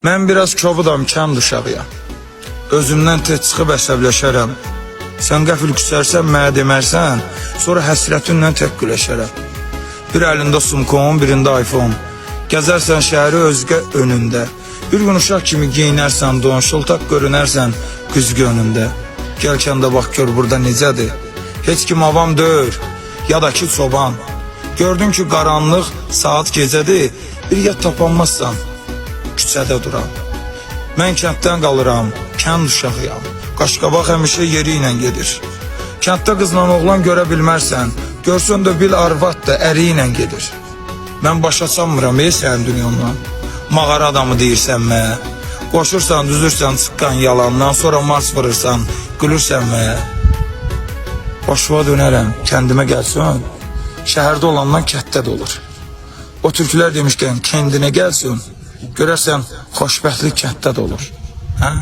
Mən biraz kobudam, kənd uşağıyam. Özümdən tez çıxıb əsəbləşərəm. Sən qəfil küsərsən, mənə demərsən, sonra həsrətinlə tək güləşərəm. Bir əlində sumkon, birində iPhone. Gəzərsən şəhəri özgə önündə. Bir gün uşaq kimi giyinərsən, don şıltaq görünərsən güzgü önündə. Gəlkən də bax gör burada necədir. Heç kim avam deyir, ya da ki çoban. Gördün ki qaranlıq, saat gecədir, bir yat tapanmazsan, küçədə duram. Mən kənddən qalıram, kənd uşağıyam. Qaşqabaq həmişə yeri ilə gedir. Kənddə qızla oğlan görə bilmərsən, görsün də bil arvad da əri ilə gedir. Mən başa çalmıram sənin dünyandan. Mağara adamı deyirsən mənə. Qoşursan, düzürsən çıqqan yalandan, sonra mars vurursan, gülürsən mənə. Başıma dönərəm, kəndimə gəlsin, şəhərdə olandan kətdə də olur. O türkülər demişkən kəndinə gəlsin, görərsən xoşbəxtlik kətdə də olur. Hə?